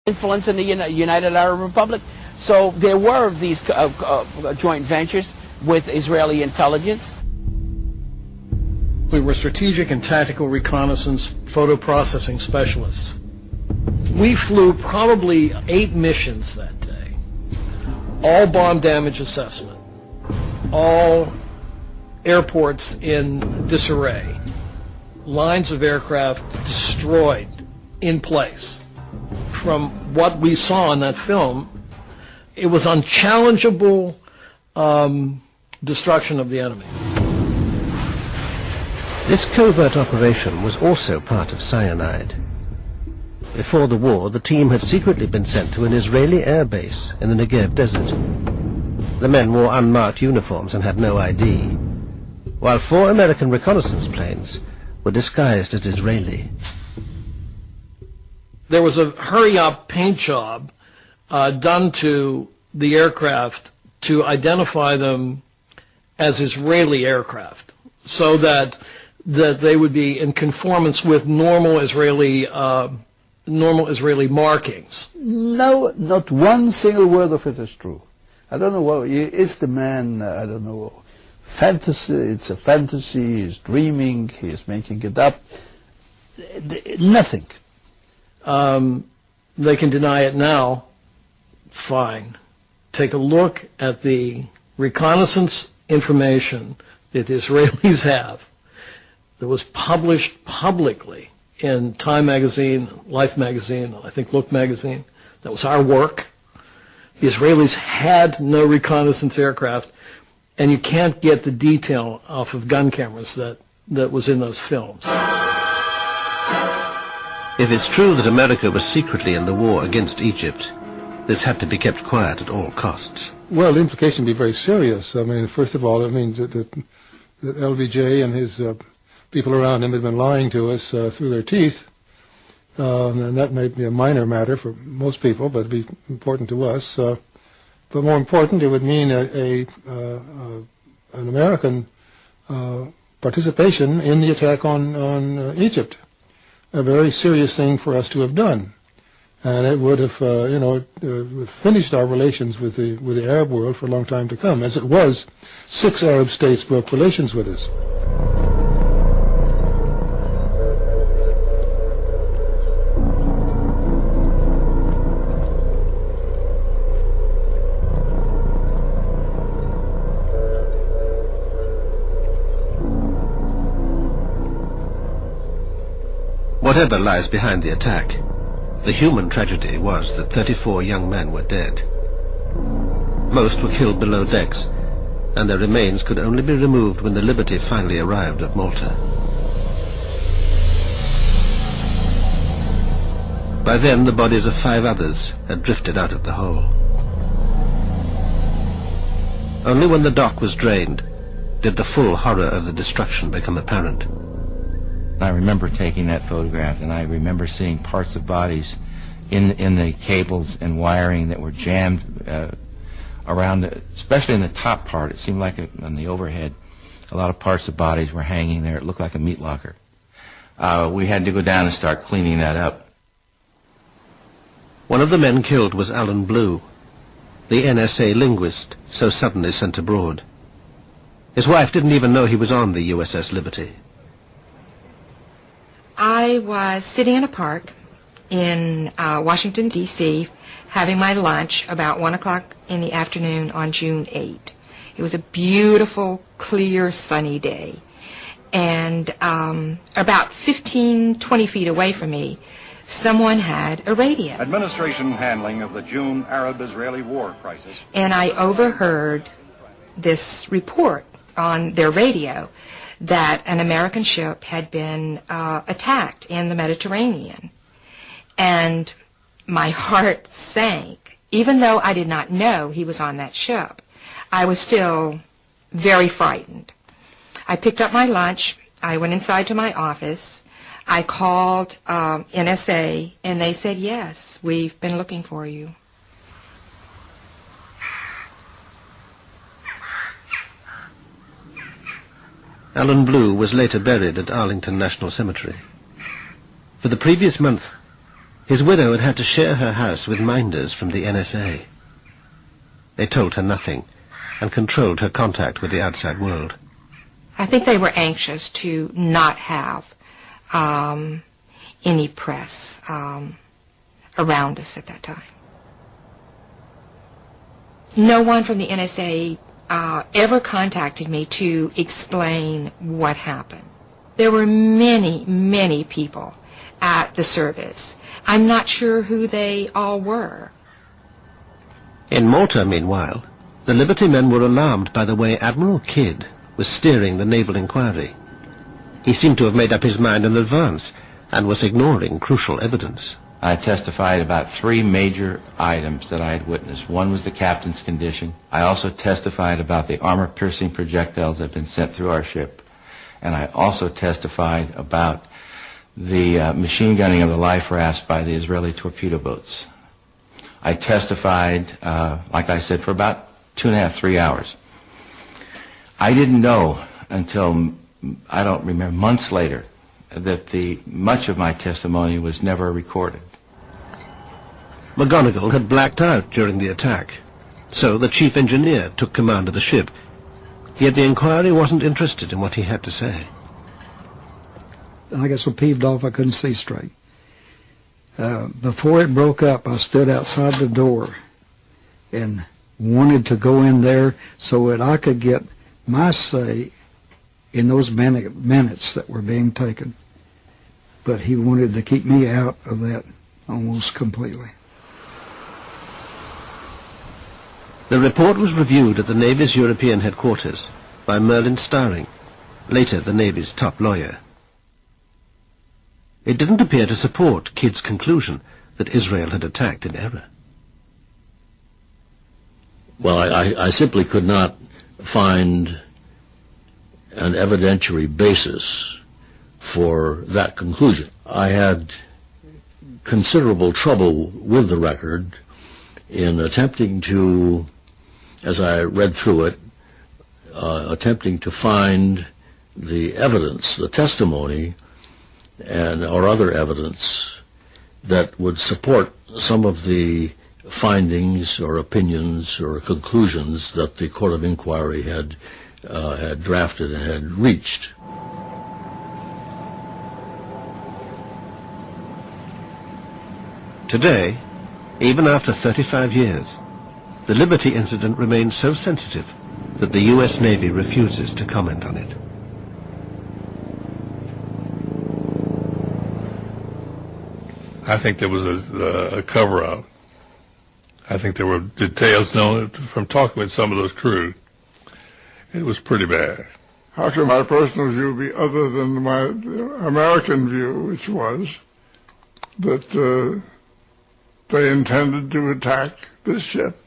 influence in the United Arab Republic. So there were these joint ventures with Israeli intelligence. We were strategic and tactical reconnaissance photo processing specialists. We flew probably 8 missions that day. All bomb damage assessment, all airports in disarray, lines of aircraft destroyed in place. From what we saw in that film, it was unchallengeable destruction of the enemy. This covert operation was also part of cyanide. Before the war, the team had secretly been sent to an Israeli air base in the Negev desert. The men wore unmarked uniforms and had no ID, while 4 American reconnaissance planes were disguised as Israeli. There was a hurry-up paint job done to the aircraft to identify them as Israeli aircraft, so that they would be in conformance with normal Israeli markings. No, not one single word of it is true. I don't know what is the man. I don't know. Fantasy. It's a fantasy. He's dreaming. He's making it up. Nothing. They can deny it now. Fine. Take a look at the reconnaissance information that the Israelis have that was published publicly in Time magazine, Life magazine, I think Look magazine. That was our work. The Israelis had no reconnaissance aircraft, and you can't get the detail off of gun cameras that was in those films. If it's true that America was secretly in the war against Egypt, this had to be kept quiet at all costs. Well, the implication would be very serious. I mean, first of all, it means that LBJ and his people around him had been lying to us through their teeth. And that may be a minor matter for most people, but it'd be important to us. But more important, it would mean an American participation in the attack on Egypt. A very serious thing for us to have done, and it would have, finished our relations with the Arab world for a long time to come. As it was, 6 Arab states broke relations with us. Whatever lies behind the attack, the human tragedy was that 34 young men were dead. Most were killed below decks, and their remains could only be removed when the Liberty finally arrived at Malta. By then, the bodies of 5 others had drifted out of the hole. Only when the dock was drained did the full horror of the destruction become apparent. I remember taking that photograph, and I remember seeing parts of bodies in the cables and wiring that were jammed around, especially in the top part. It seemed like on the overhead, a lot of parts of bodies were hanging there. It looked like a meat locker. We had to go down and start cleaning that up. One of the men killed was Alan Blue, the NSA linguist so suddenly sent abroad. His wife didn't even know he was on the USS Liberty. I was sitting in a park in Washington, D.C., having my lunch about 1 o'clock in the afternoon on June 8. It was a beautiful, clear, sunny day. And about 15-20 feet away from me, someone had a radio. Administration handling of the June Arab-Israeli war crisis. And I overheard this report on their radio that an American ship had been attacked in the Mediterranean. And my heart sank. Even though I did not know he was on that ship, I was still very frightened. I picked up my lunch. I went inside to my office. I called NSA, and they said, yes, we've been looking for you. Alan Blue was later buried at Arlington National Cemetery. For the previous month, His widow had had to share her house with minders from the NSA. They told her nothing and controlled her contact with the outside world. I think they were anxious to not have any press around us at that time. No one from the NSA ever contacted me to explain what happened. There were many, many people at the service. I'm not sure who they all were. In Malta, meanwhile, the Liberty men were alarmed by the way Admiral Kidd was steering the naval inquiry. He seemed to have made up his mind in advance and was ignoring crucial evidence. I testified about 3 major items that I had witnessed. One was the captain's condition. I also testified about the armor-piercing projectiles that had been sent through our ship. And I also testified about the machine gunning of the life rafts by the Israeli torpedo boats. I testified, like I said, for about 2.5, 3 hours. I didn't know until, I don't remember, months later, that much of my testimony was never recorded. McGonigal had blacked out during the attack, so the chief engineer took command of the ship. Yet the inquiry wasn't interested in what he had to say. I got so peeved off I couldn't see straight. Before it broke up, I stood outside the door and wanted to go in there so that I could get my say in those minutes that were being taken. But he wanted to keep me out of that almost completely. The report was reviewed at the Navy's European headquarters by Merlin Starring, later the Navy's top lawyer. It didn't appear to support Kidd's conclusion that Israel had attacked in error. Well, I simply could not find an evidentiary basis for that conclusion. I had considerable trouble with the record in attempting to, as I read through it, attempting to find the evidence, the testimony, or other evidence that would support some of the findings or opinions or conclusions that the Court of Inquiry had drafted and had reached. Today, even after 35 years, the Liberty incident remains so sensitive that the US Navy refuses to comment on it. I think there was a cover-up. I think there were details known from talking with some of those crew. It was pretty bad. How can my personal view be other than my American view, which was that they intended to attack this ship,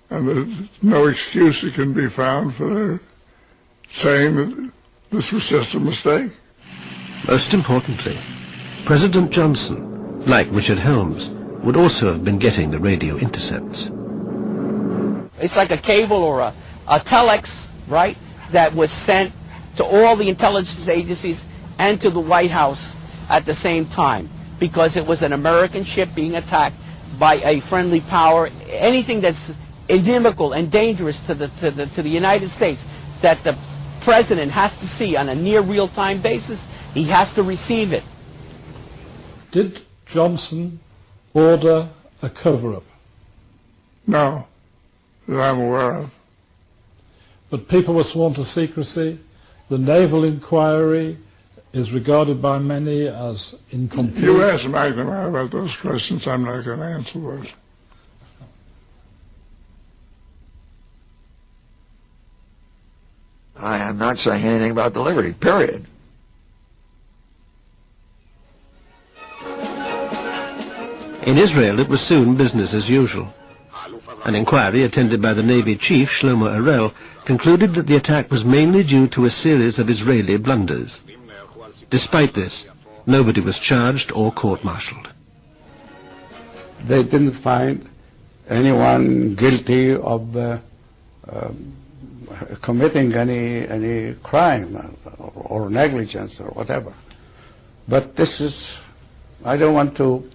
and there's no excuse that can be found for their saying that this was just a mistake? Most importantly, President Johnson, like Richard Helms, would also have been getting the radio intercepts. It's like a cable or a telex, right, that was sent to all the intelligence agencies and to the White House at the same time, because it was an American ship being attacked by a friendly power. Anything that's inimical and dangerous to the United States that the president has to see on a near real-time basis, he has to receive it. Did Johnson order a cover-up? No, that I'm aware of. But people were sworn to secrecy. The naval inquiry is regarded by many as incomplete. You ask McNamara about those questions, I'm not going to answer those. I am not saying anything about the Liberty, period. In Israel, it was soon business as usual. An inquiry attended by the Navy chief, Shlomo Arel, concluded that the attack was mainly due to a series of Israeli blunders. Despite this, nobody was charged or court-martialed. They didn't find anyone guilty of committing any crime or negligence or whatever. But this is I don't want to